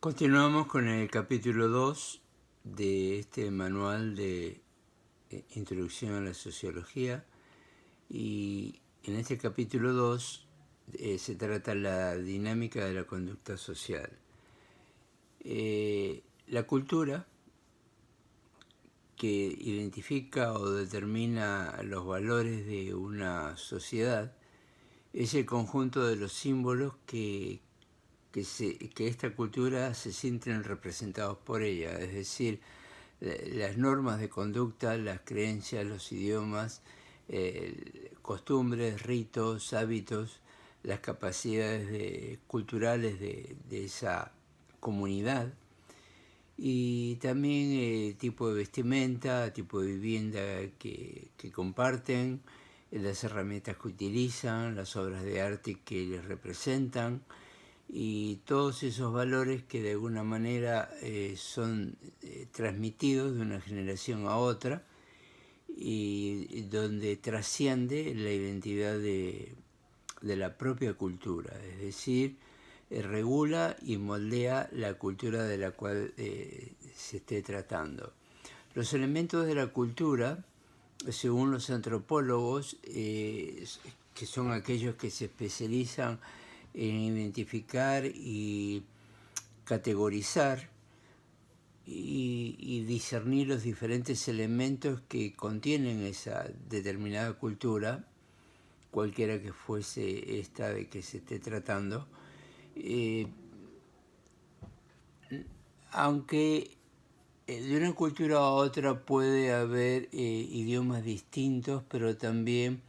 Continuamos con el capítulo 2 de este manual de Introducción a la Sociología, y en este capítulo 2 se trata la dinámica de la conducta social. La cultura, que identifica o determina los valores de una sociedad, es el conjunto de los símbolos que esta cultura se sienten representados por ella, es decir, las normas de conducta, las creencias, los idiomas, costumbres, ritos, hábitos, las capacidades culturales de esa comunidad, y también tipo de vestimenta, tipo de vivienda que comparten, las herramientas que utilizan, las obras de arte que les representan, y todos esos valores que de alguna manera son transmitidos de una generación a otra, y donde trasciende la identidad de la propia cultura, es decir, regula y moldea la cultura de la cual se esté tratando. Los elementos de la cultura, según los antropólogos, que son aquellos que se especializan en identificar y categorizar y discernir los diferentes elementos que contienen esa determinada cultura, cualquiera que fuese esta de que se esté tratando, aunque de una cultura a otra puede haber idiomas distintos, pero también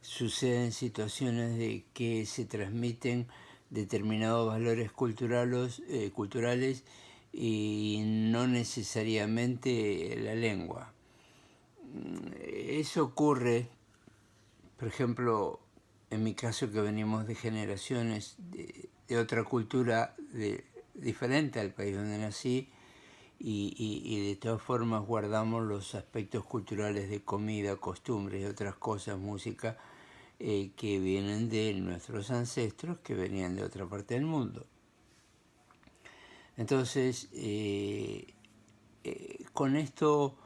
suceden situaciones de que se transmiten determinados valores culturales y no necesariamente la lengua. Eso ocurre, por ejemplo, en mi caso, que venimos de generaciones de otra cultura diferente al país donde nací, y de todas formas guardamos los aspectos culturales de comida, costumbres y otras cosas, música, que vienen de nuestros ancestros que venían de otra parte del mundo. Entonces, con esto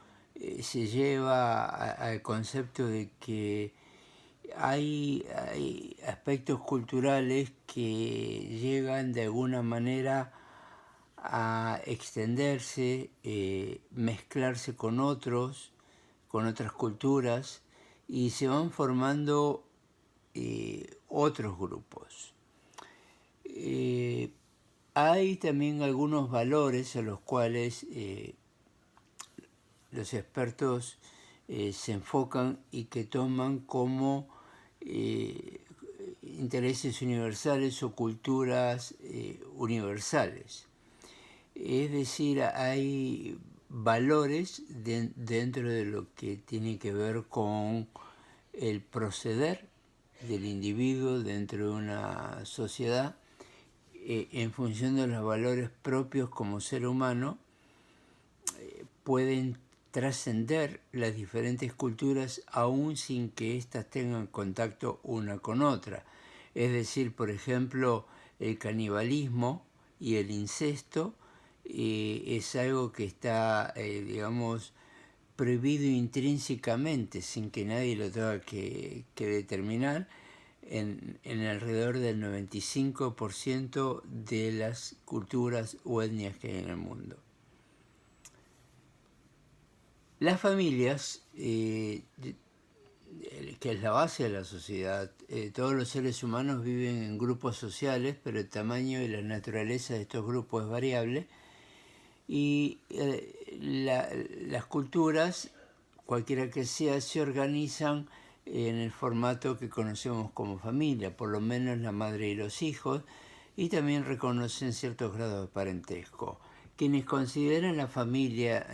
se lleva al concepto de que hay aspectos culturales que llegan de alguna manera a extenderse, mezclarse con otras culturas, y se van formando otros grupos. Hay también algunos valores a los cuales los expertos se enfocan y que toman como intereses universales o culturas universales. Es decir, hay valores dentro de lo que tiene que ver con el proceder del individuo dentro de una sociedad, en función de los valores propios como ser humano, pueden trascender las diferentes culturas aún sin que éstas tengan contacto una con otra. Es decir, por ejemplo, el canibalismo y el incesto es algo que está, prohibido intrínsecamente, sin que nadie lo tenga que determinar, en alrededor del 95% de las culturas o etnias que hay en el mundo. Las familias, que es la base de la sociedad, todos los seres humanos viven en grupos sociales, pero el tamaño y la naturaleza de estos grupos es variable, y las culturas, cualquiera que sea, se organizan en el formato que conocemos como familia, por lo menos la madre y los hijos, y también reconocen ciertos grados de parentesco. Quienes consideran la familia,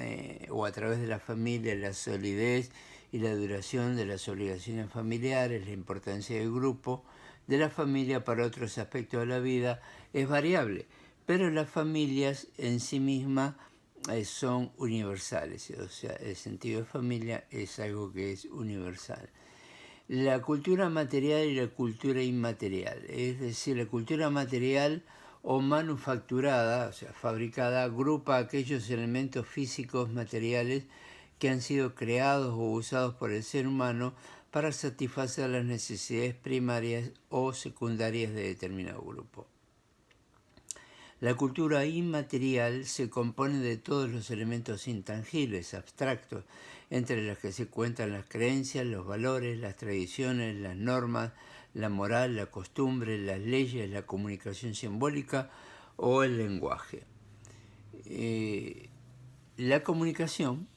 o a través de la familia, la solidez y la duración de las obligaciones familiares, la importancia del grupo, de la familia para otros aspectos de la vida, es variable, pero las familias en sí mismas son universales, o sea, el sentido de familia es algo que es universal. La cultura material y la cultura inmaterial, es decir, la cultura material o manufacturada, o sea, fabricada, agrupa aquellos elementos físicos materiales que han sido creados o usados por el ser humano para satisfacer las necesidades primarias o secundarias de determinado grupo. La cultura inmaterial se compone de todos los elementos intangibles, abstractos, entre los que se cuentan las creencias, los valores, las tradiciones, las normas, la moral, la costumbre, las leyes, la comunicación simbólica o el lenguaje. La comunicación,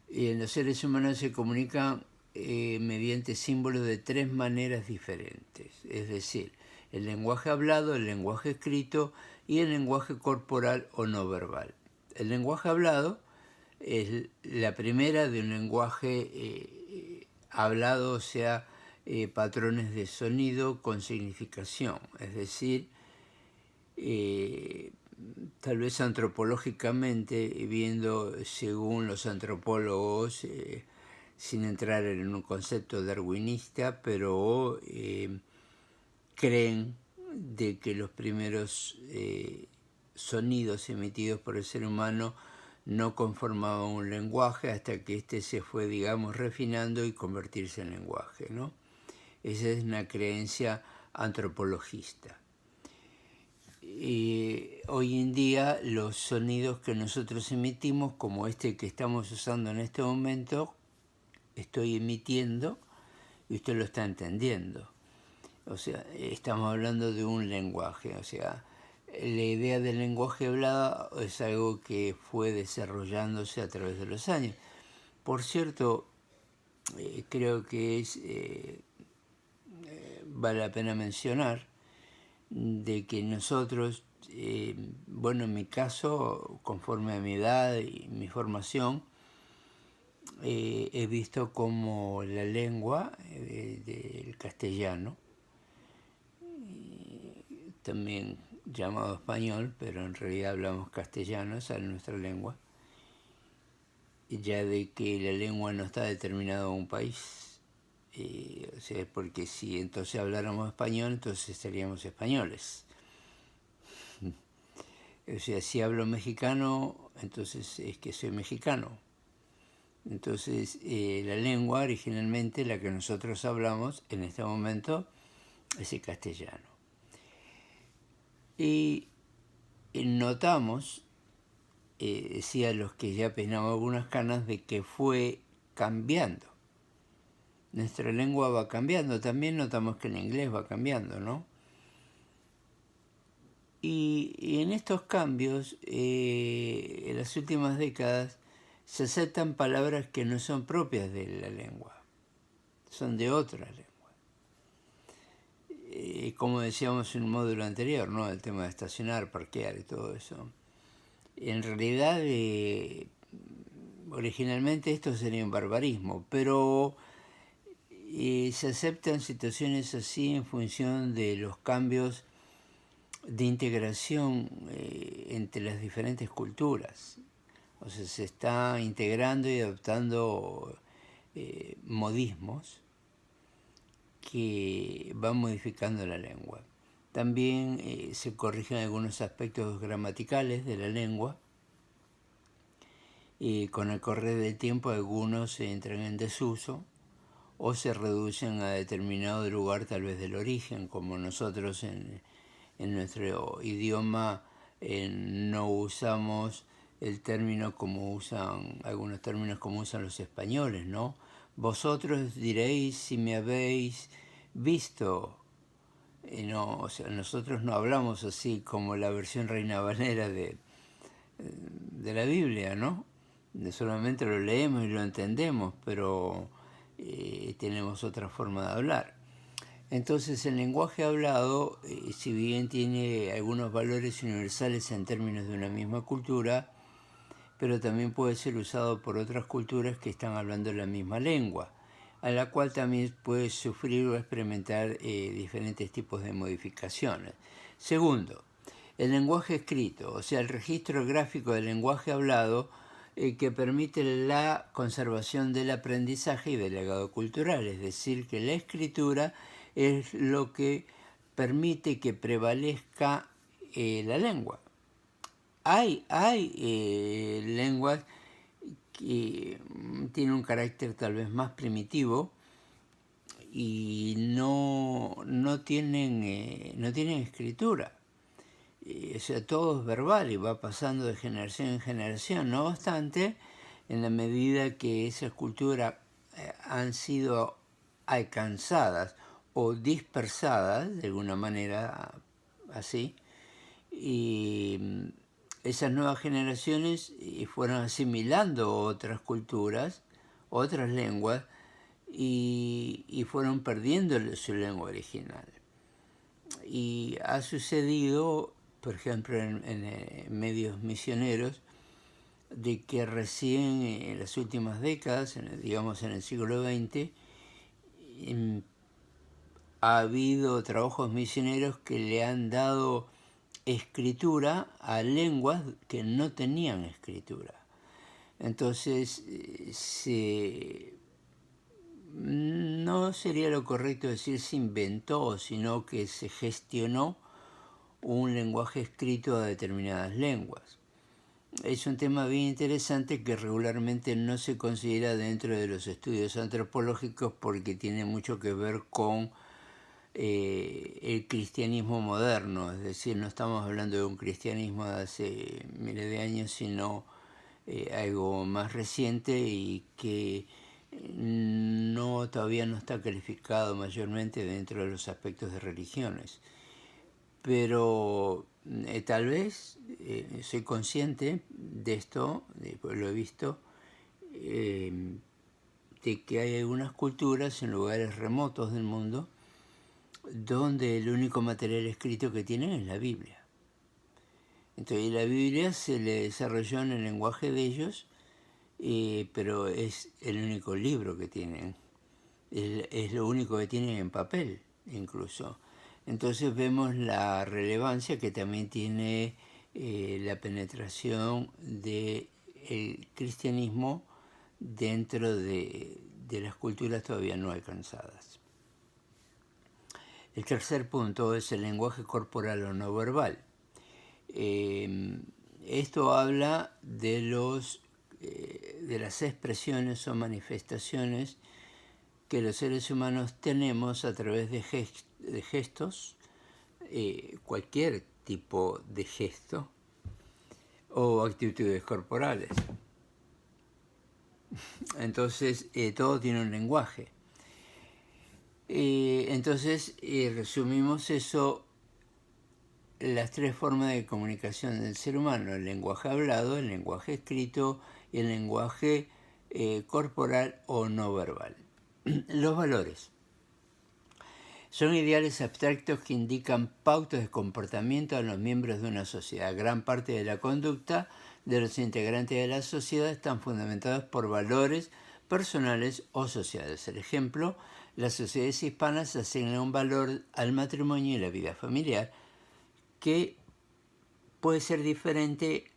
en los seres humanos se comunican mediante símbolos de tres maneras diferentes, es decir, el lenguaje hablado, el lenguaje escrito y el lenguaje corporal o no verbal. El lenguaje hablado es la primera de un lenguaje hablado, o sea, patrones de sonido con significación, es decir, tal vez antropológicamente, viendo según los antropólogos, sin entrar en un concepto darwinista, pero creen de que los primeros sonidos emitidos por el ser humano no conformaban un lenguaje hasta que éste se fue, digamos, refinando y convertirse en lenguaje, ¿no? Esa es una creencia antropologista. Hoy en día los sonidos que nosotros emitimos, como este que estamos usando en este momento, estoy emitiendo y usted lo está entendiendo. O sea, estamos hablando de un lenguaje. O sea, la idea del lenguaje hablado es algo que fue desarrollándose a través de los años. Por cierto, creo que vale la pena mencionar de que nosotros, bueno, en mi caso, conforme a mi edad y mi formación, he visto como la lengua del castellano, también llamado español, pero en realidad hablamos castellano, esa es nuestra lengua, ya de que la lengua no está determinada a un país. O sea, porque si entonces habláramos español, entonces seríamos españoles. O sea, si hablo mexicano, entonces es que soy mexicano. Entonces, la lengua originalmente, la que nosotros hablamos en este momento, es el castellano. Y notamos, decía los que ya peinaban algunas canas, de que fue cambiando. Nuestra lengua va cambiando. También notamos que el inglés va cambiando, ¿no? Y en estos cambios, en las últimas décadas, se aceptan palabras que no son propias de la lengua, son de otra lengua. Como decíamos en un módulo anterior, ¿no? El tema de estacionar, parquear y todo eso. En realidad, originalmente esto sería un barbarismo, pero se aceptan situaciones así en función de los cambios de integración entre las diferentes culturas. O sea, se está integrando y adoptando modismos que van modificando la lengua. También se corrigen algunos aspectos gramaticales de la lengua. Con el correr del tiempo algunos entran en desuso o se reducen a determinado lugar tal vez del origen, como nosotros en nuestro idioma no usamos el término como usan, algunos términos como usan los españoles, ¿no? Vosotros diréis si me habéis visto. No, o sea, nosotros no hablamos así como la versión Reina Valera de la Biblia, ¿no? Solamente lo leemos y lo entendemos, pero tenemos otra forma de hablar. Entonces el lenguaje hablado, si bien tiene algunos valores universales en términos de una misma cultura, pero también puede ser usado por otras culturas que están hablando la misma lengua, a la cual también puede sufrir o experimentar diferentes tipos de modificaciones. Segundo, el lenguaje escrito, o sea, el registro gráfico del lenguaje hablado, que permite la conservación del aprendizaje y del legado cultural, es decir, que la escritura es lo que permite que prevalezca la lengua. Hay lenguas que tienen un carácter tal vez más primitivo y no tienen escritura. O sea, todo es verbal y va pasando de generación en generación. No obstante, en la medida que esas culturas han sido alcanzadas o dispersadas, de alguna manera así, y esas nuevas generaciones fueron asimilando otras culturas, otras lenguas, y fueron perdiendo su lengua original. Y ha sucedido, por ejemplo, en medios misioneros, de que recién en las últimas décadas, digamos en el siglo XX, ha habido trabajos misioneros que le han dado escritura a lenguas que no tenían escritura. Entonces, no sería lo correcto decir se inventó, sino que se gestionó un lenguaje escrito a determinadas lenguas. Es un tema bien interesante que regularmente no se considera dentro de los estudios antropológicos porque tiene mucho que ver con el cristianismo moderno, es decir, no estamos hablando de un cristianismo de hace miles de años, sino algo más reciente y que todavía no está calificado mayormente dentro de los aspectos de religiones. Pero tal vez soy consciente de esto, lo he visto, de que hay algunas culturas en lugares remotos del mundo donde el único material escrito que tienen es la Biblia. Entonces la Biblia se le desarrolló en el lenguaje de ellos, pero es el único libro que tienen, es lo único que tienen en papel incluso. Entonces vemos la relevancia que también tiene la penetración del cristianismo dentro de las culturas todavía no alcanzadas. El tercer punto es el lenguaje corporal o no verbal. Esto habla de las expresiones o manifestaciones que los seres humanos tenemos a través de gestos, cualquier tipo de gesto o actitudes corporales. Entonces, todo tiene un lenguaje. Entonces, resumimos eso, las tres formas de comunicación del ser humano: el lenguaje hablado, el lenguaje escrito y el lenguaje corporal o no verbal. Los valores son ideales abstractos que indican pautas de comportamiento a los miembros de una sociedad. Gran parte de la conducta de los integrantes de la sociedad están fundamentados por valores personales o sociales. El ejemplo, las sociedades hispanas asignan un valor al matrimonio y la vida familiar que puede ser diferente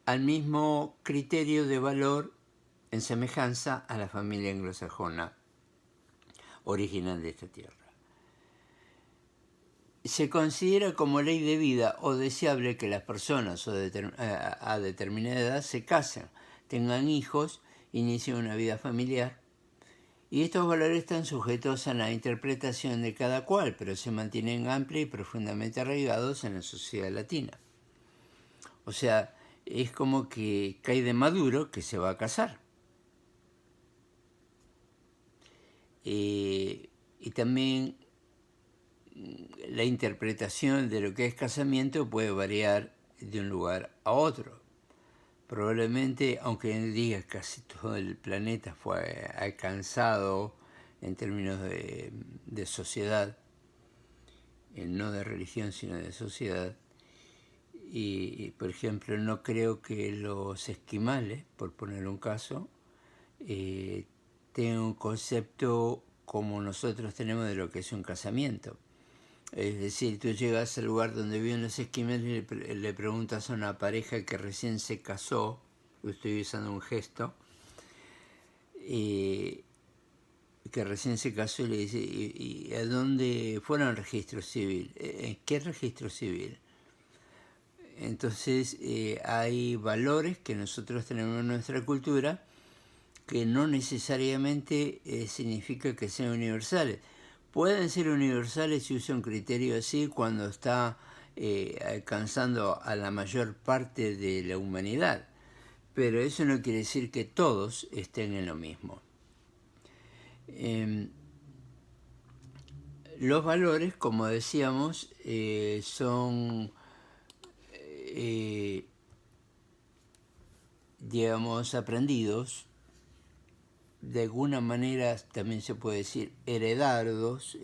al mismo criterio de valor en semejanza a la familia anglosajona original de esta tierra. Se considera como ley de vida o deseable que las personas a determinada edad se casen, tengan hijos, inicien una vida familiar. Y estos valores están sujetos a la interpretación de cada cual, pero se mantienen amplios y profundamente arraigados en la sociedad latina. O sea, es como que cae de maduro que se va a casar. Y también la interpretación de lo que es casamiento puede variar de un lugar a otro. Probablemente, aunque en día casi todo el planeta fue alcanzado en términos de sociedad, no de religión sino de sociedad, y por ejemplo no creo que los esquimales, por poner un caso, tengan un concepto como nosotros tenemos de lo que es un casamiento. Es decir, tú llegas al lugar donde viven los esquimales y le preguntas a una pareja que recién se casó, estoy usando un gesto, que recién se casó, y le dice, ¿y a dónde fueron al registro civil? ¿En qué registro civil? Entonces hay valores que nosotros tenemos en nuestra cultura que no necesariamente significa que sean universales. Pueden ser universales si usa un criterio así cuando está alcanzando a la mayor parte de la humanidad, pero eso no quiere decir que todos estén en lo mismo. Los valores, como decíamos, son, digamos, aprendidos. De alguna manera también se puede decir heredados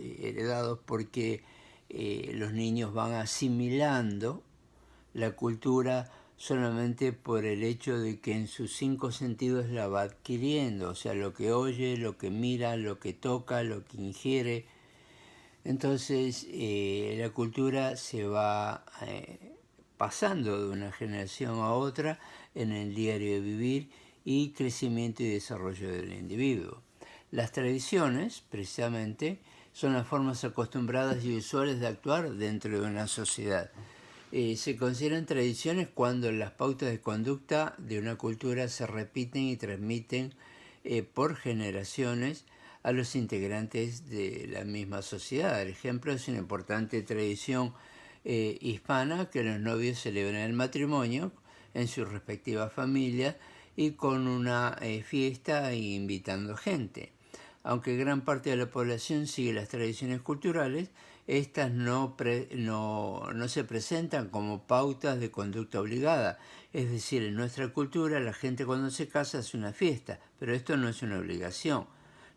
porque los niños van asimilando la cultura solamente por el hecho de que en sus 5 sentidos la va adquiriendo, o sea, lo que oye, lo que mira, lo que toca, lo que ingiere. Entonces la cultura se va pasando de una generación a otra en el diario vivir y crecimiento y desarrollo del individuo. Las tradiciones, precisamente, son las formas acostumbradas y usuales de actuar dentro de una sociedad. Se consideran tradiciones cuando las pautas de conducta de una cultura se repiten y transmiten por generaciones a los integrantes de la misma sociedad. El ejemplo es una importante tradición hispana que los novios celebran el matrimonio en sus respectivas familias y con una fiesta e invitando gente. Aunque gran parte de la población sigue las tradiciones culturales, estas no se presentan como pautas de conducta obligada. Es decir, en nuestra cultura la gente cuando se casa hace una fiesta, pero esto no es una obligación.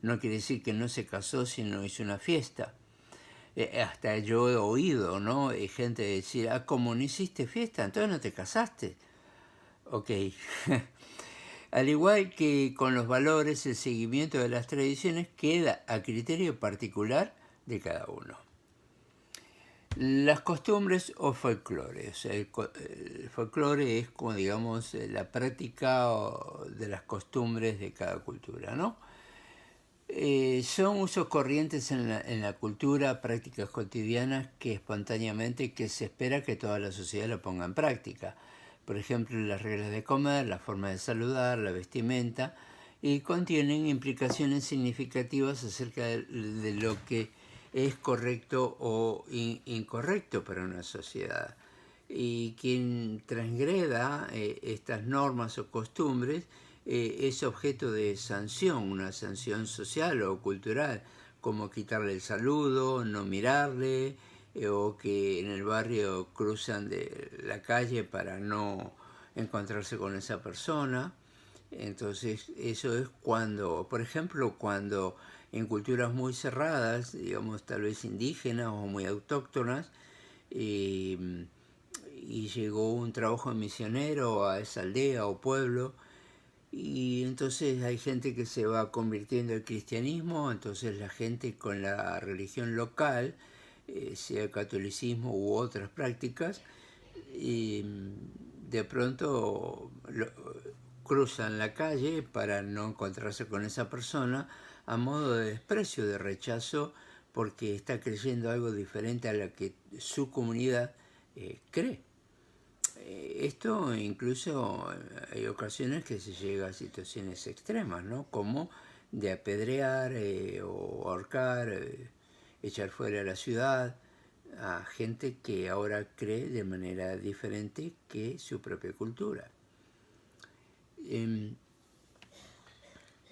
No quiere decir que no se casó si no hizo una fiesta. Hasta yo he oído, ¿no? Gente decir, ¿cómo no hiciste fiesta? Entonces no te casaste. Ok. Al igual que con los valores, el seguimiento de las tradiciones queda a criterio particular de cada uno. Las costumbres o folclore. O sea, el folclore es como, digamos, la práctica de las costumbres de cada cultura, ¿no? Son usos corrientes en la cultura, prácticas cotidianas que espontáneamente que se espera que toda la sociedad lo ponga en práctica. Por ejemplo, las reglas de comer, la forma de saludar, la vestimenta, y contienen implicaciones significativas acerca de lo que es correcto o incorrecto para una sociedad. Y quien transgreda estas normas o costumbres es objeto de sanción, una sanción social o cultural, como quitarle el saludo, no mirarle, o que en el barrio cruzan de la calle para no encontrarse con esa persona. Entonces eso es cuando, por ejemplo, cuando en culturas muy cerradas, digamos tal vez indígenas o muy autóctonas, y llegó un trabajo misionero a esa aldea o pueblo, y entonces hay gente que se va convirtiendo al cristianismo, entonces la gente con la religión local, sea catolicismo u otras prácticas, y de pronto cruzan la calle para no encontrarse con esa persona a modo de desprecio, de rechazo, porque está creyendo algo diferente a lo que su comunidad cree. Esto incluso hay ocasiones que se llega a situaciones extremas, ¿no? Como de apedrear o ahorcar, echar fuera de la ciudad a gente que ahora cree de manera diferente que su propia cultura.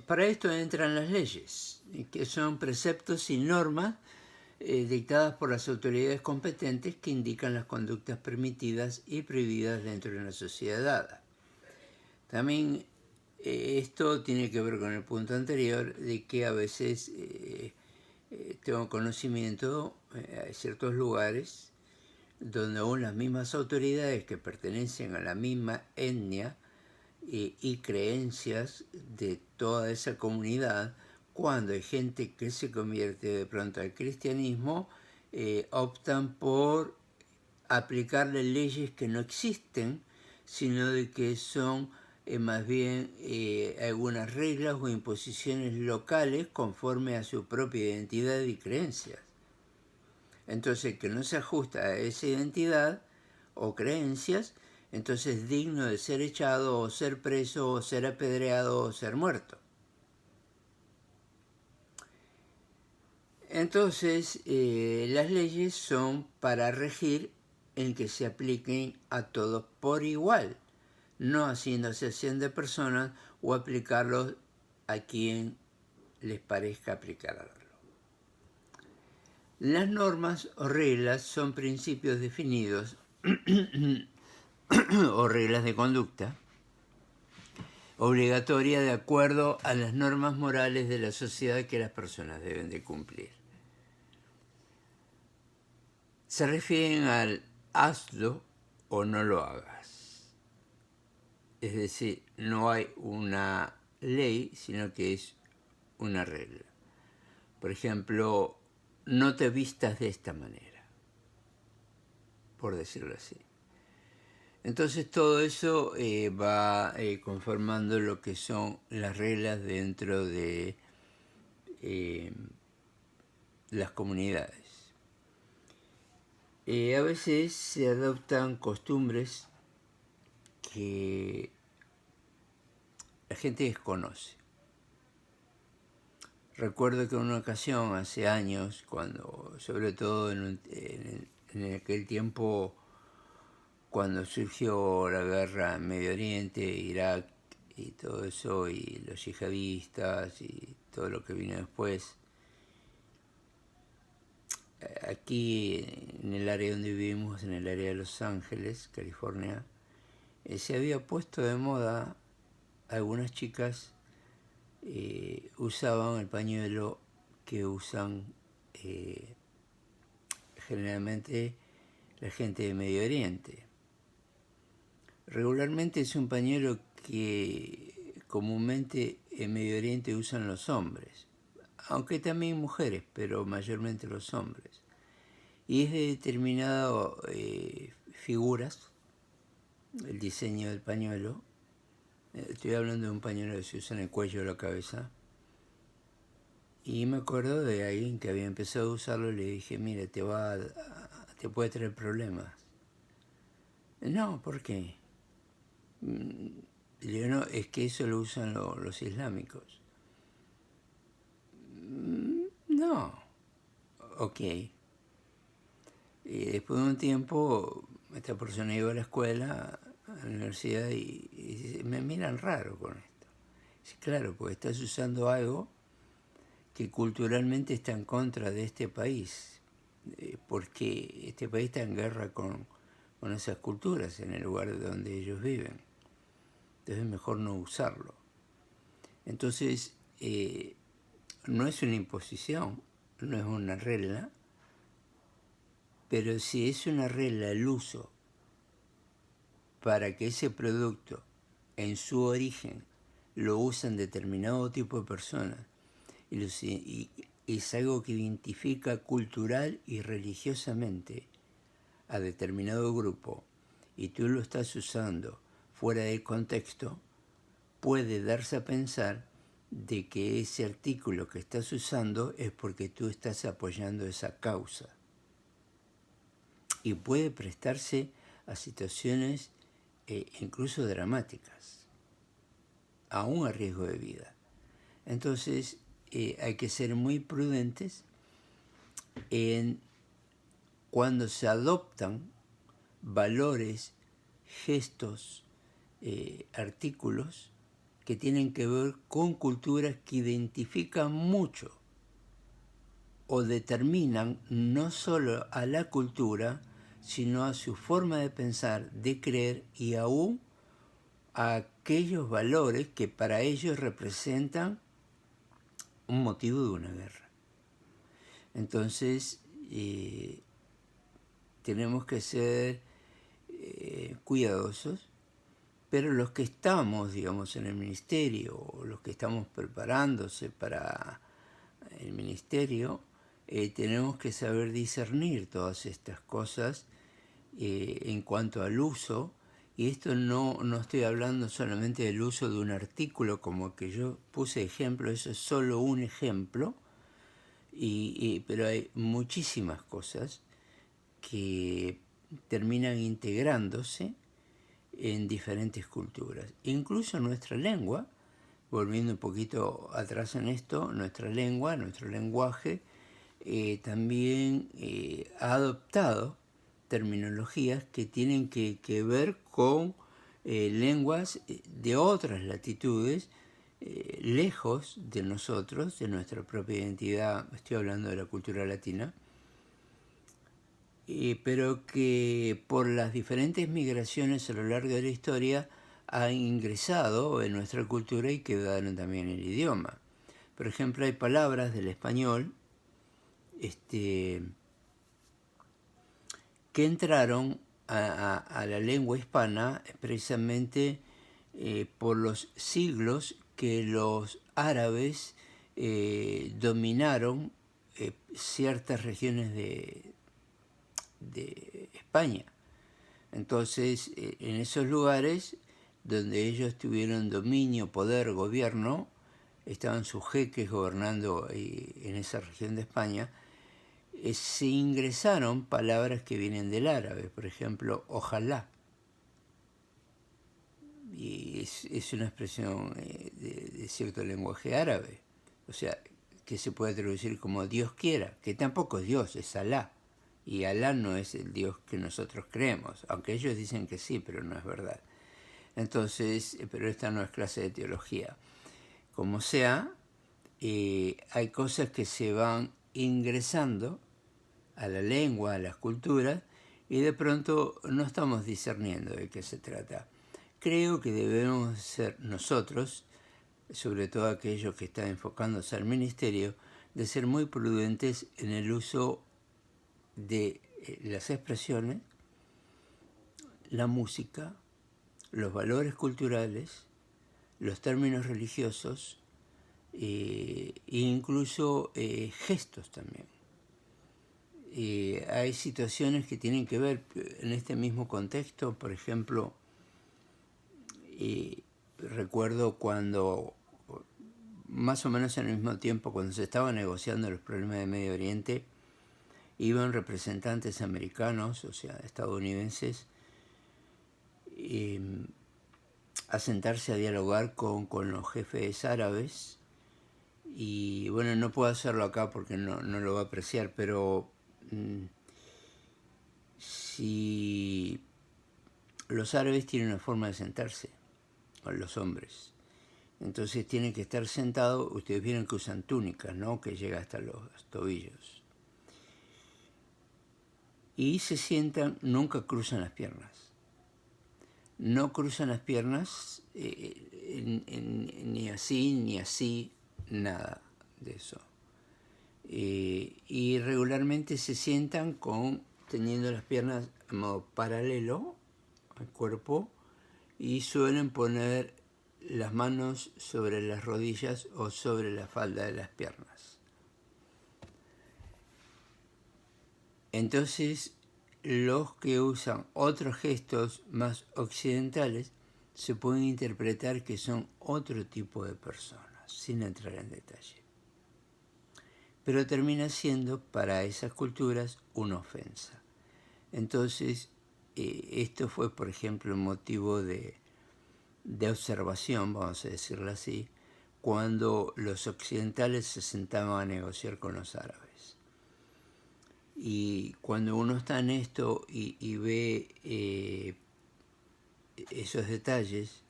Para esto entran las leyes, que son preceptos y normas dictadas por las autoridades competentes que indican las conductas permitidas y prohibidas dentro de una sociedad dada. También esto tiene que ver con el punto anterior de que a veces tengo conocimiento de ciertos lugares donde aún las mismas autoridades que pertenecen a la misma etnia y creencias de toda esa comunidad, cuando hay gente que se convierte de pronto al cristianismo, optan por aplicarle leyes que no existen, sino de que son más bien algunas reglas o imposiciones locales conforme a su propia identidad y creencias. Entonces, el que no se ajusta a esa identidad o creencias, entonces es digno de ser echado o ser preso o ser apedreado o ser muerto. Entonces, las leyes son para regir en que se apliquen a todos por igual, no haciendo excepción de personas o aplicarlos a quien les parezca aplicarlo. Las normas o reglas son principios definidos o reglas de conducta obligatoria de acuerdo a las normas morales de la sociedad que las personas deben de cumplir. Se refieren al hazlo o no lo hagas. Es decir, no hay una ley, sino que es una regla. Por ejemplo, no te vistas de esta manera, por decirlo así. Entonces todo eso va conformando lo que son las reglas dentro de las comunidades. A veces se adoptan costumbres que la gente desconoce. Recuerdo que en una ocasión, hace años, cuando, sobre todo en aquel tiempo, cuando surgió la guerra en Medio Oriente, Irak y todo eso, y los yihadistas y todo lo que vino después, aquí en el área donde vivimos, en el área de Los Ángeles, California, se había puesto de moda, algunas chicas usaban el pañuelo que usan generalmente la gente de Medio Oriente. Regularmente es un pañuelo que comúnmente en Medio Oriente usan los hombres, aunque también mujeres, pero mayormente los hombres. Y es de determinadas figuras, el diseño del pañuelo. Estoy hablando de un pañuelo que se usa en el cuello de la cabeza. Y me acuerdo de alguien que había empezado a usarlo y le dije, mira, te puede traer problemas. No, ¿por qué? Le digo, no, es que eso lo usan los islámicos. No, ok. Y después de un tiempo, esta persona iba a la escuela, a la universidad, y me miran raro con esto. Dice, claro, porque estás usando algo que culturalmente está en contra de este país, porque este país está en guerra con esas culturas en el lugar donde ellos viven. Entonces es mejor no usarlo. Entonces, no es una imposición, no es una regla, pero si es una regla el uso para que ese producto en su origen lo usan determinado tipo de personas y es algo que identifica cultural y religiosamente a determinado grupo y tú lo estás usando fuera de contexto, puede darse a pensar de que ese artículo que estás usando es porque tú estás apoyando esa causa. Y puede prestarse a situaciones incluso dramáticas, aún a riesgo de vida. Entonces hay que ser muy prudentes en cuando se adoptan valores, gestos, artículos que tienen que ver con culturas que identifican mucho o determinan no solo a la cultura, sino a su forma de pensar, de creer y aún a aquellos valores que para ellos representan un motivo de una guerra. Entonces, tenemos que ser cuidadosos, pero los que estamos, digamos, en el ministerio, o los que estamos preparándose para el ministerio, tenemos que saber discernir todas estas cosas en cuanto al uso, y esto no estoy hablando solamente del uso de un artículo como que yo puse ejemplo, eso es solo un ejemplo, pero hay muchísimas cosas que terminan integrándose en diferentes culturas. Incluso nuestra lengua, volviendo un poquito atrás en esto, nuestra lengua, nuestro lenguaje, también ha adoptado terminologías que tienen que ver con lenguas de otras latitudes, lejos de nosotros, de nuestra propia identidad. Estoy hablando de la cultura latina, pero que por las diferentes migraciones a lo largo de la historia han ingresado en nuestra cultura y quedaron también en el idioma. Por ejemplo, hay palabras del español que entraron a la lengua hispana precisamente por los siglos que los árabes dominaron ciertas regiones de España. Entonces, en esos lugares donde ellos tuvieron dominio, poder, gobierno, estaban sus jeques gobernando en esa región de España, se ingresaron palabras que vienen del árabe, por ejemplo, ojalá. Y es una expresión de cierto lenguaje árabe, o sea, que se puede traducir como Dios quiera, que tampoco es Dios, es Alá. Y Alá no es el Dios que nosotros creemos, aunque ellos dicen que sí, pero no es verdad. Entonces, pero esta no es clase de teología. Como sea, hay cosas que se van ingresando a la lengua, a las culturas, y de pronto no estamos discerniendo de qué se trata. Creo que debemos ser nosotros, sobre todo aquellos que están enfocándose al ministerio, de ser muy prudentes en el uso de las expresiones, la música, los valores culturales, los términos religiosos e incluso gestos también. Hay situaciones que tienen que ver en este mismo contexto. Por ejemplo, recuerdo cuando, más o menos en el mismo tiempo, cuando se estaba negociando los problemas de Medio Oriente, iban representantes americanos, o sea, estadounidenses, a sentarse a dialogar con los jefes árabes. Y bueno, no puedo hacerlo acá porque no lo va a apreciar, pero si los árabes tienen una forma de sentarse, los hombres, entonces tienen que estar sentados. Ustedes vieron que usan túnicas, ¿no?, que llega hasta los tobillos, y se sientan, nunca cruzan las piernas, no cruzan las piernas ni así, nada de eso. Y regularmente se sientan teniendo las piernas en modo paralelo al cuerpo, y suelen poner las manos sobre las rodillas o sobre la falda de las piernas. Entonces, los que usan otros gestos más occidentales se pueden interpretar que son otro tipo de personas, sin entrar en detalle. Pero termina siendo para esas culturas una ofensa. Entonces, esto fue, por ejemplo, un motivo de observación, vamos a decirlo así, cuando los occidentales se sentaban a negociar con los árabes. Y cuando uno está en esto y ve esos detalles,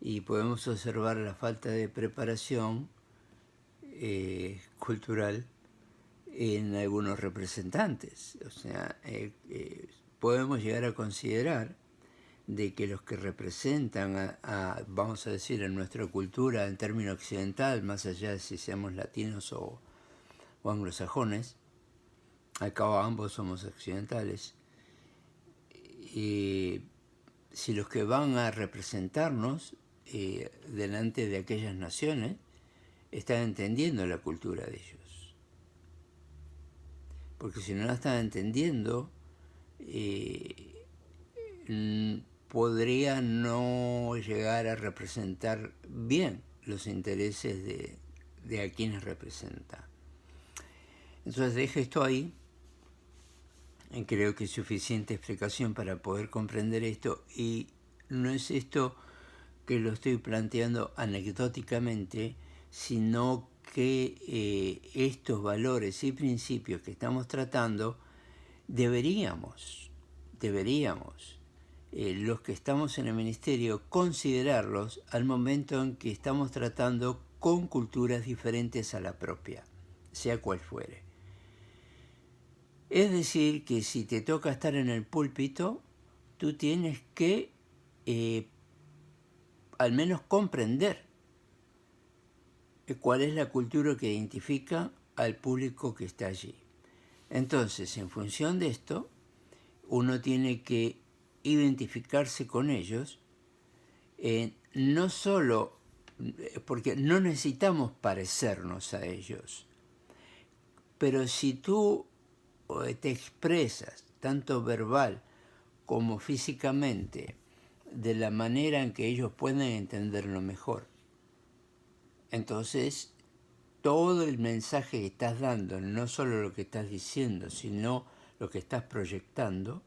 y podemos observar la falta de preparación cultural en algunos representantes. O sea, podemos llegar a considerar de que los que representan vamos a decir, en nuestra cultura en términos occidental, más allá de si seamos latinos o anglosajones, acá ambos somos occidentales, y si los que van a representarnos delante de aquellas naciones están entendiendo la cultura de ellos. Porque si no la están entendiendo, podría no llegar a representar bien los intereses de a quienes representa. Entonces dejo esto ahí Creo que es suficiente explicación para poder comprender esto, y no es esto que lo estoy planteando anecdóticamente, sino que estos valores y principios que estamos tratando deberíamos, los que estamos en el ministerio, considerarlos al momento en que estamos tratando con culturas diferentes a la propia, sea cual fuere. Es decir, que si te toca estar en el púlpito, tú tienes que al menos comprender cuál es la cultura que identifica al público que está allí. Entonces, en función de esto, uno tiene que identificarse con ellos, no solo porque no necesitamos parecernos a ellos, pero si tú te expresas, tanto verbal como físicamente, de la manera en que ellos pueden entenderlo mejor, entonces todo el mensaje que estás dando, no solo lo que estás diciendo, sino lo que estás proyectando,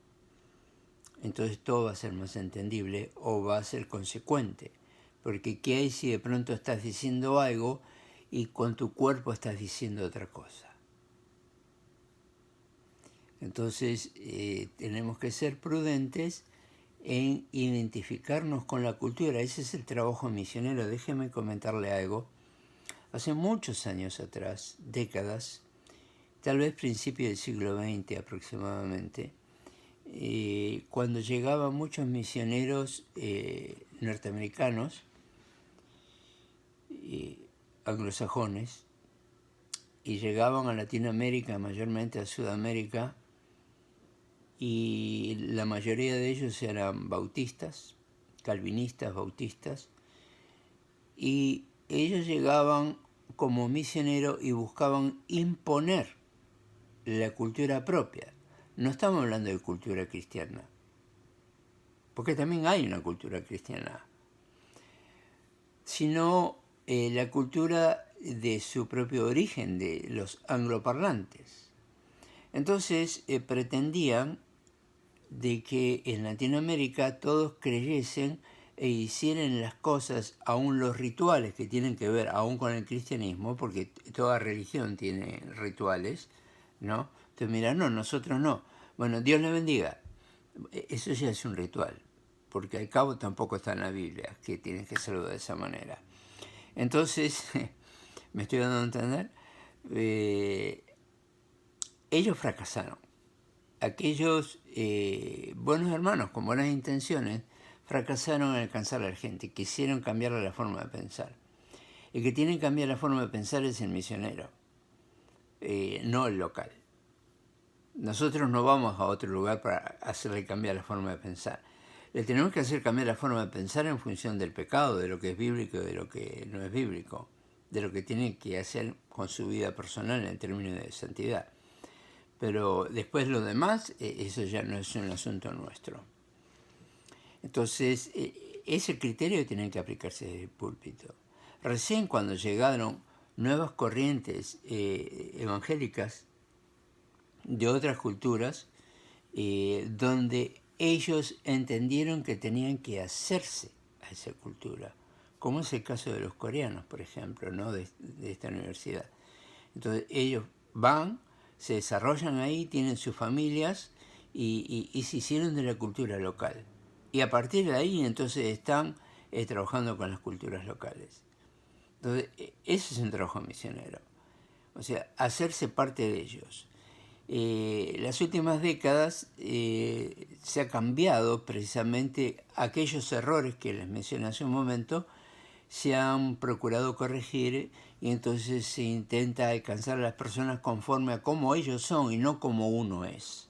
entonces todo va a ser más entendible o va a ser consecuente. Porque ¿qué hay si de pronto estás diciendo algo y con tu cuerpo estás diciendo otra cosa? Entonces tenemos que ser prudentes en identificarnos con la cultura. Ese es el trabajo misionero. Déjeme comentarle algo. Hace muchos años atrás, décadas, tal vez principio del siglo XX aproximadamente, cuando llegaban muchos misioneros norteamericanos, anglosajones, y llegaban a Latinoamérica, mayormente a Sudamérica, y la mayoría de ellos eran bautistas, calvinistas, bautistas, y ellos llegaban como misioneros y buscaban imponer la cultura propia. No estamos hablando de cultura cristiana, porque también hay una cultura cristiana, sino la cultura de su propio origen, de los angloparlantes. Entonces pretendían de que en Latinoamérica todos creyesen e hicieran las cosas, aún los rituales que tienen que ver aún con el cristianismo, porque toda religión tiene rituales, ¿no? Entonces mira, no, nosotros no. Bueno, Dios le bendiga. Eso ya es un ritual, porque al cabo tampoco está en la Biblia, que tienes que hacerlo de esa manera. Entonces, me estoy dando a entender, ellos fracasaron. Aquellos buenos hermanos con buenas intenciones fracasaron en alcanzar a la gente, quisieron cambiarle la forma de pensar. El que tiene que cambiar la forma de pensar es el misionero, no el local. Nosotros no vamos a otro lugar para hacerle cambiar la forma de pensar. Le tenemos que hacer cambiar la forma de pensar en función del pecado, de lo que es bíblico y de lo que no es bíblico, de lo que tiene que hacer con su vida personal en términos de santidad. Pero después lo demás, eso ya no es un asunto nuestro. Entonces, ese criterio tiene que aplicarse desde el púlpito. Recién cuando llegaron nuevas corrientes evangélicas de otras culturas, donde ellos entendieron que tenían que hacerse a esa cultura, como es el caso de los coreanos, por ejemplo, ¿no? de esta universidad. Entonces ellos van, se desarrollan ahí, tienen sus familias y se hicieron de la cultura local. Y a partir de ahí entonces están trabajando con las culturas locales. Entonces ese es un trabajo misionero, o sea, hacerse parte de ellos. Las últimas décadas se ha cambiado precisamente aquellos errores que les mencioné hace un momento, se han procurado corregir y entonces se intenta alcanzar a las personas conforme a cómo ellos son y no como uno es.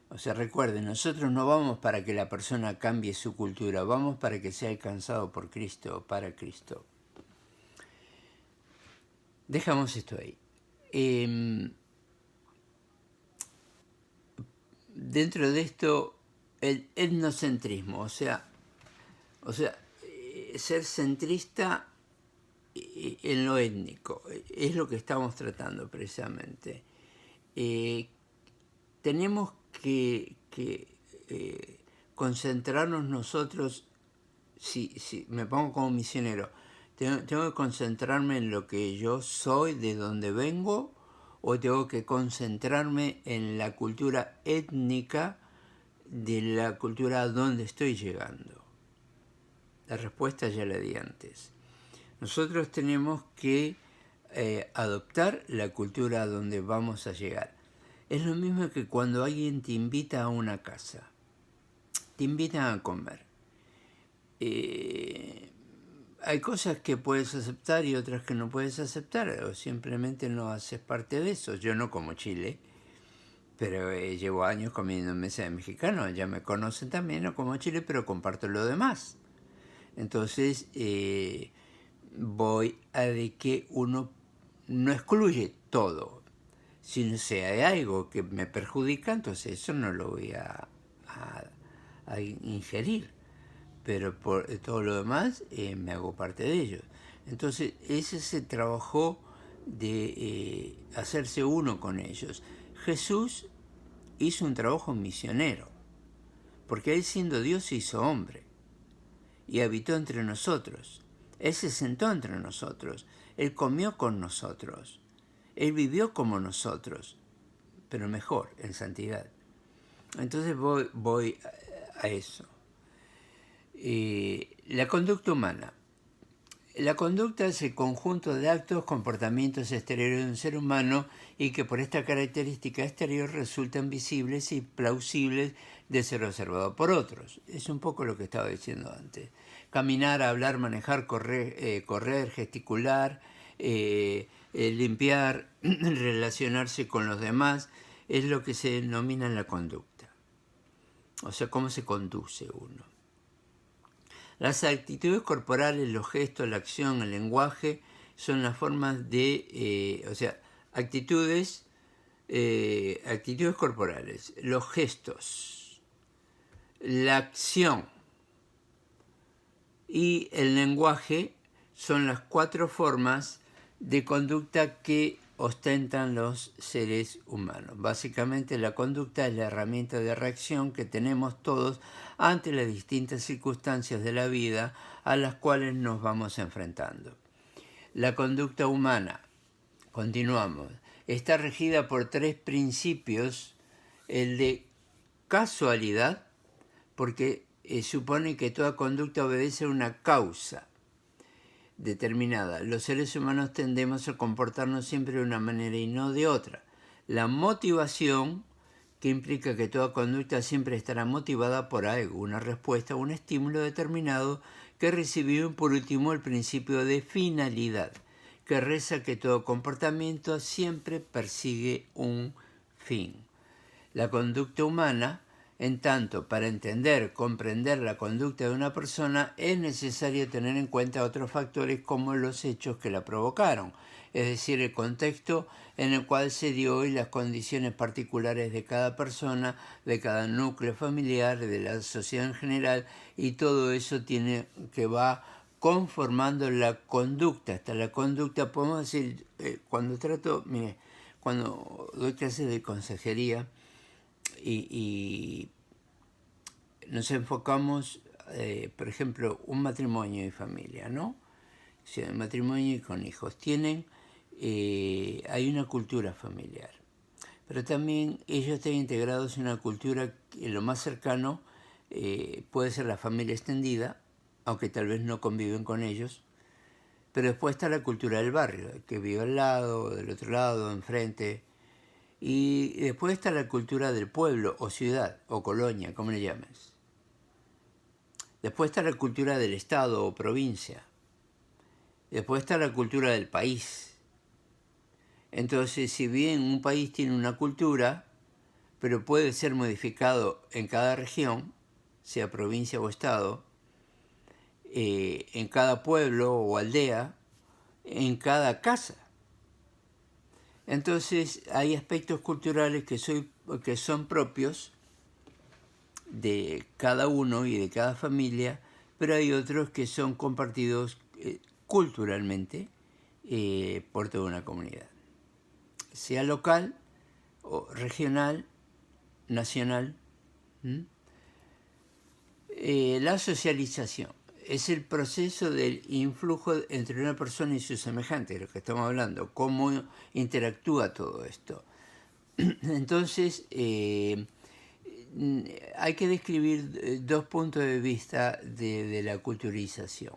O sea, recuerden, nosotros no vamos para que la persona cambie su cultura, vamos para que sea alcanzado por Cristo o para Cristo. Dejamos esto ahí. Dentro de esto, el etnocentrismo, o sea, ser centrista en lo étnico, es lo que estamos tratando precisamente. tenemos que concentrarnos nosotros, si me pongo como misionero, tengo que concentrarme en lo que yo soy, de dónde vengo, o tengo que concentrarme en la cultura étnica de la cultura a donde estoy llegando. La respuesta ya la di antes. Nosotros tenemos que adoptar la cultura a donde vamos a llegar. Es lo mismo que cuando alguien te invita a una casa, te invitan a comer. Hay cosas que puedes aceptar y otras que no puedes aceptar, o simplemente no haces parte de eso. Yo no como chile, pero llevo años comiendo en mesa de mexicanos, ya me conocen también, no como chile, pero comparto lo demás. Entonces, voy a de que uno no excluye todo. Si no sé, hay algo que me perjudica, entonces eso no lo voy a ingerir. Pero por todo lo demás me hago parte de ellos. Entonces, ese se trabajó de hacerse uno con ellos. Jesús hizo un trabajo misionero, porque Él siendo Dios se hizo hombre y habitó entre nosotros. Él se sentó entre nosotros, Él comió con nosotros, Él vivió como nosotros, pero mejor, en santidad. Entonces voy a eso. La conducta humana. La conducta es el conjunto de actos, comportamientos exteriores de un ser humano y que por esta característica exterior resultan visibles y plausibles de ser observado por otros. Es un poco lo que estaba diciendo antes. Caminar, hablar, manejar, correr, gesticular, limpiar, relacionarse con los demás, es lo que se denomina la conducta. O sea, cómo se conduce uno. Las actitudes corporales, los gestos, la acción, el lenguaje, son las formas de, actitudes corporales, los gestos, la acción y el lenguaje son las 4 formas de conducta que ostentan los seres humanos. Básicamente la conducta es la herramienta de reacción que tenemos todos ante las distintas circunstancias de la vida a las cuales nos vamos enfrentando. La conducta humana, continuamos, está regida por 3 principios: el de casualidad, porque supone que toda conducta obedece a una causa determinada. Los seres humanos tendemos a comportarnos siempre de una manera y no de otra. La motivación, que implica que toda conducta siempre estará motivada por algo, una respuesta, un estímulo determinado que recibió. Por último, el principio de finalidad, que reza que todo comportamiento siempre persigue un fin. La conducta humana, en tanto, para comprender la conducta de una persona, es necesario tener en cuenta otros factores como los hechos que la provocaron, es decir, el contexto en el cual se dio y las condiciones particulares de cada persona, de cada núcleo familiar, de la sociedad en general, y todo eso va conformando la conducta. Hasta la conducta, podemos decir, cuando doy clases de consejería, y nos enfocamos, por ejemplo, un matrimonio y familia, ¿no? O sea, un matrimonio y con hijos. Hay una cultura familiar, pero también ellos están integrados en una cultura que lo más cercano puede ser la familia extendida, aunque tal vez no conviven con ellos, pero después está la cultura del barrio, que vive al lado, del otro lado, enfrente. Y después está la cultura del pueblo, o ciudad, o colonia, como le llames. Después está la cultura del estado o provincia. Después está la cultura del país. Entonces, si bien un país tiene una cultura, pero puede ser modificado en cada región, sea provincia o estado, en cada pueblo o aldea, en cada casa. Entonces hay aspectos culturales que son propios de cada uno y de cada familia, pero hay otros que son compartidos culturalmente por toda una comunidad, sea local o regional nacional. La socialización es el proceso del influjo entre una persona y su semejante, de lo que estamos hablando, cómo interactúa todo esto. Entonces, hay que describir dos puntos de vista de la culturización.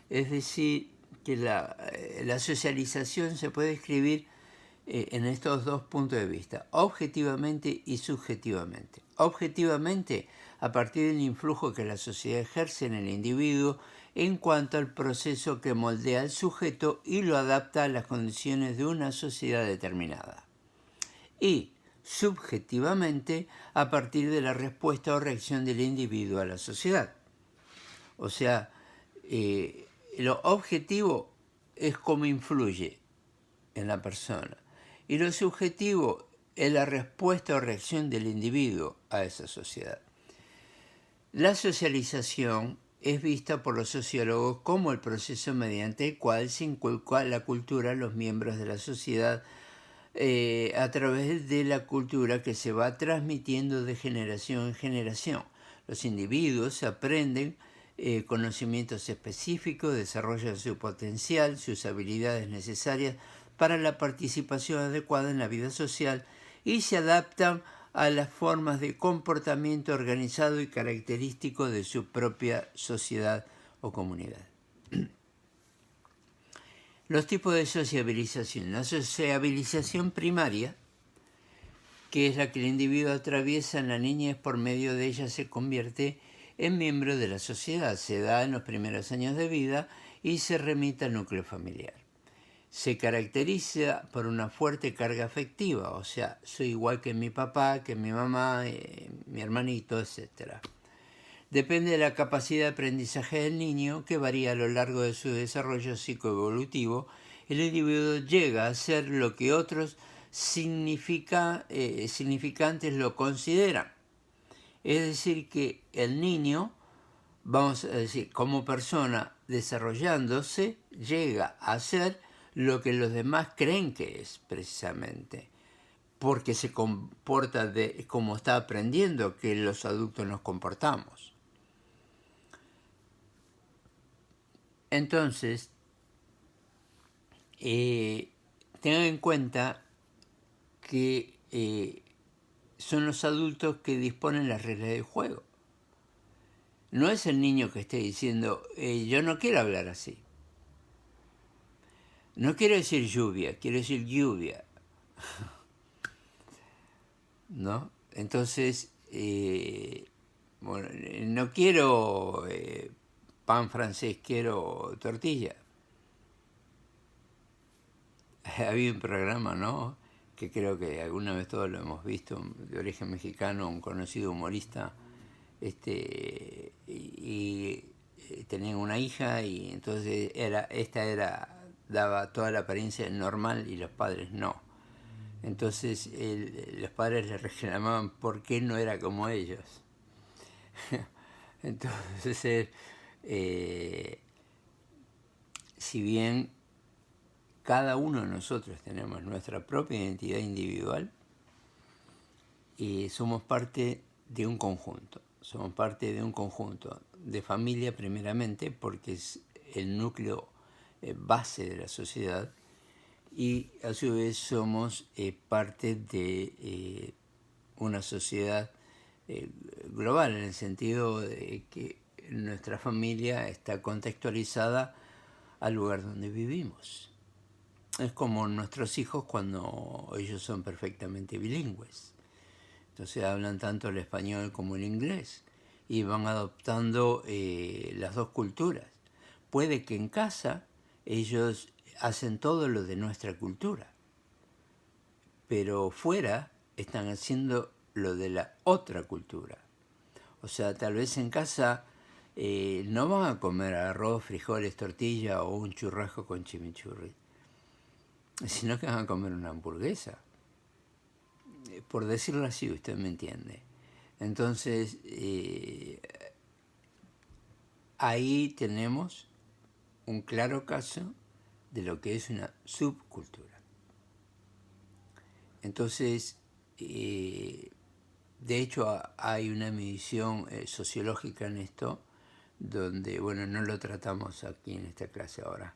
Es decir, que la socialización se puede describir en estos dos puntos de vista, objetivamente y subjetivamente. Objetivamente, a partir del influjo que la sociedad ejerce en el individuo en cuanto al proceso que moldea al sujeto y lo adapta a las condiciones de una sociedad determinada. Y subjetivamente, a partir de la respuesta o reacción del individuo a la sociedad. O sea, lo objetivo es cómo influye en la persona. Y lo subjetivo es la respuesta o reacción del individuo a esa sociedad. La socialización es vista por los sociólogos como el proceso mediante el cual se inculca la cultura a los miembros de la sociedad a través de la cultura que se va transmitiendo de generación en generación. Los individuos aprenden conocimientos específicos, desarrollan su potencial, sus habilidades necesarias para la participación adecuada en la vida social y se adaptan a las formas de comportamiento organizado y característico de su propia sociedad o comunidad. Los tipos de sociabilización. La sociabilización primaria, que es la que el individuo atraviesa en la niñez, por medio de ella se convierte en miembro de la sociedad. Se da en los primeros años de vida y se remite al núcleo familiar. Se caracteriza por una fuerte carga afectiva, o sea, soy igual que mi papá, que mi mamá, mi hermanito, etc. Depende de la capacidad de aprendizaje del niño, que varía a lo largo de su desarrollo psicoevolutivo. El individuo llega a ser lo que otros significantes lo consideran. Es decir, que el niño, vamos a decir, como persona desarrollándose, llega a ser lo que los demás creen que es, precisamente, porque se comporta como está aprendiendo que los adultos nos comportamos. Entonces, tengan en cuenta que son los adultos que disponen las reglas del juego. No es el niño que esté diciendo, yo no quiero hablar así. No quiero decir lluvia, quiero decir lluvia. ¿No? Entonces, bueno, no quiero pan francés, quiero tortilla. Había un programa, ¿no?, que creo que alguna vez todos lo hemos visto, de origen mexicano, un conocido humorista, y tenían una hija y entonces daba toda la apariencia normal y los padres no. Entonces los padres le reclamaban por qué no era como ellos. Entonces, si bien cada uno de nosotros tenemos nuestra propia identidad individual, y somos parte de un conjunto. Somos parte de un conjunto de familia primeramente, porque es el núcleo base de la sociedad, y a su vez somos parte de una sociedad global, en el sentido de que nuestra familia está contextualizada al lugar donde vivimos. Es como nuestros hijos cuando ellos son perfectamente bilingües. Entonces hablan tanto el español como el inglés y van adoptando las dos culturas. Puede que en casa ellos hacen todo lo de nuestra cultura, pero fuera están haciendo lo de la otra cultura. O sea, tal vez en casa no van a comer arroz, frijoles, tortilla o un churrasco con chimichurri, sino que van a comer una hamburguesa. Por decirlo así, usted me entiende. Entonces, ahí tenemos un claro caso de lo que es una subcultura. Entonces, De hecho, hay una medición sociológica en esto, donde, bueno, no lo tratamos aquí en esta clase ahora,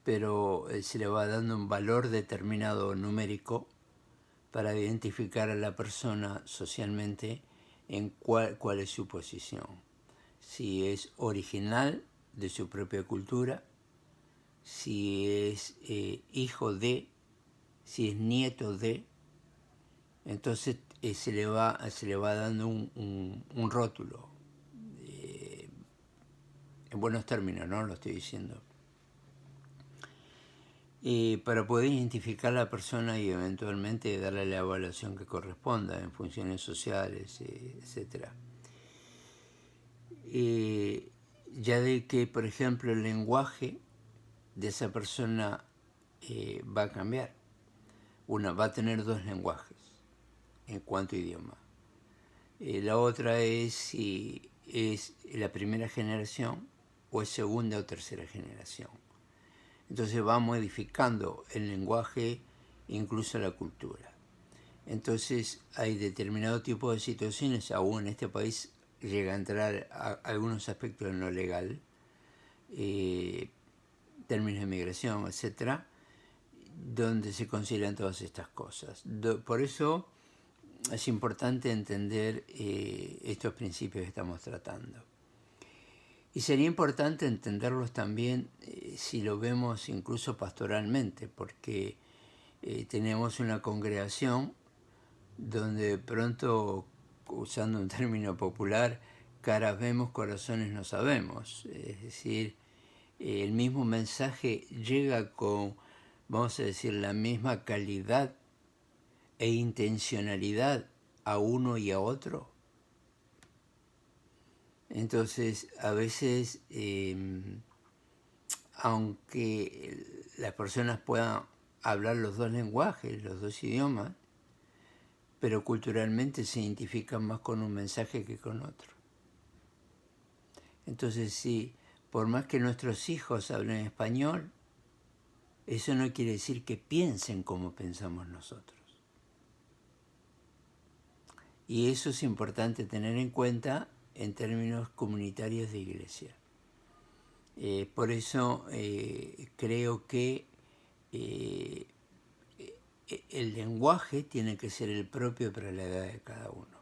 pero se le va dando un valor determinado numérico para identificar a la persona socialmente en cuál es su posición. Si es original de su propia cultura, si es hijo de, si es nieto de, entonces se le va dando un rótulo. En buenos términos, ¿no? Lo estoy diciendo. Para poder identificar a la persona y eventualmente darle la evaluación que corresponda en funciones sociales, etc. Ya de que, por ejemplo, el lenguaje de esa persona va a cambiar. Una va a tener dos lenguajes en cuanto a idioma. La otra es si es la primera generación o es segunda o tercera generación. Entonces va modificando el lenguaje, incluso la cultura. Entonces hay determinado tipo de situaciones, aún en este país llega a entrar a algunos aspectos en lo legal, términos de migración, etcétera, donde se consideran todas estas cosas. Por eso es importante entender estos principios que estamos tratando. Y sería importante entenderlos también si lo vemos incluso pastoralmente, porque tenemos una congregación donde de pronto, usando un término popular, caras vemos, corazones no sabemos. Es decir, el mismo mensaje llega con, vamos a decir, la misma calidad e intencionalidad a uno y a otro. Entonces, a veces, aunque las personas puedan hablar los dos lenguajes, los dos idiomas, pero culturalmente se identifican más con un mensaje que con otro. Entonces, sí, por más que nuestros hijos hablen español, eso no quiere decir que piensen como pensamos nosotros. Y eso es importante tener en cuenta en términos comunitarios de iglesia. Por eso creo que el lenguaje tiene que ser el propio para la edad de cada uno.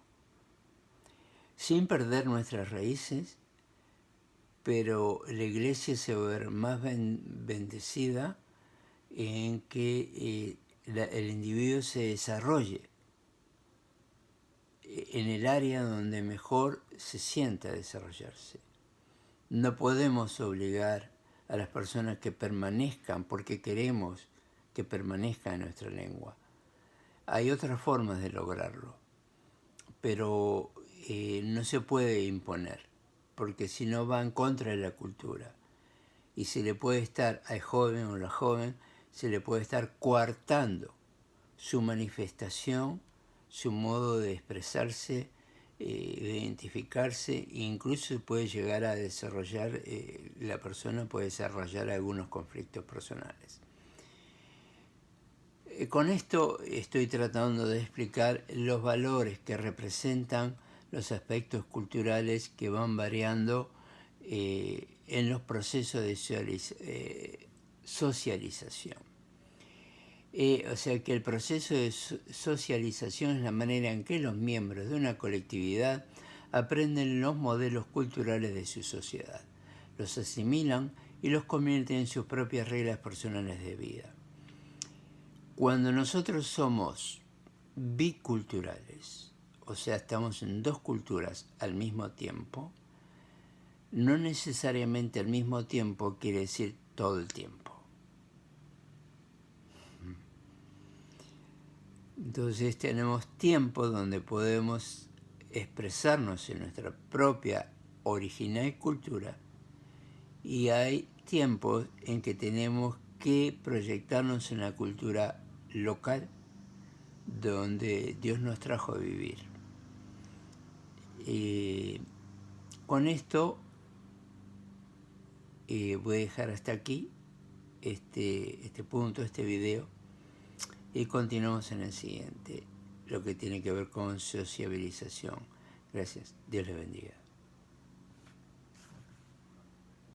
Sin perder nuestras raíces, pero la iglesia se va a ver más bendecida en que el individuo se desarrolle en el área donde mejor se sienta desarrollarse. No podemos obligar a las personas que permanezcan porque queremos que permanezca en nuestra lengua. Hay otras formas de lograrlo, pero no se puede imponer, porque si no va en contra de la cultura. Y se le puede estar al joven o la joven, se le puede estar coartando su manifestación, su modo de expresarse, de identificarse, e incluso puede llegar a desarrollar, la persona puede desarrollar algunos conflictos personales. Con esto estoy tratando de explicar los valores que representan los aspectos culturales que van variando en los procesos de socialización. O sea que el proceso de socialización es la manera en que los miembros de una colectividad aprenden los modelos culturales de su sociedad, los asimilan y los convierten en sus propias reglas personales de vida. Cuando nosotros somos biculturales, o sea, estamos en dos culturas al mismo tiempo, no necesariamente al mismo tiempo quiere decir todo el tiempo. Entonces tenemos tiempo donde podemos expresarnos en nuestra propia original cultura y hay tiempos en que tenemos que proyectarnos en la cultura local donde Dios nos trajo a vivir. Con esto voy a dejar hasta aquí este punto, este video, y continuamos en el siguiente. lo que tiene que ver con sociabilización. Gracias. Dios les bendiga.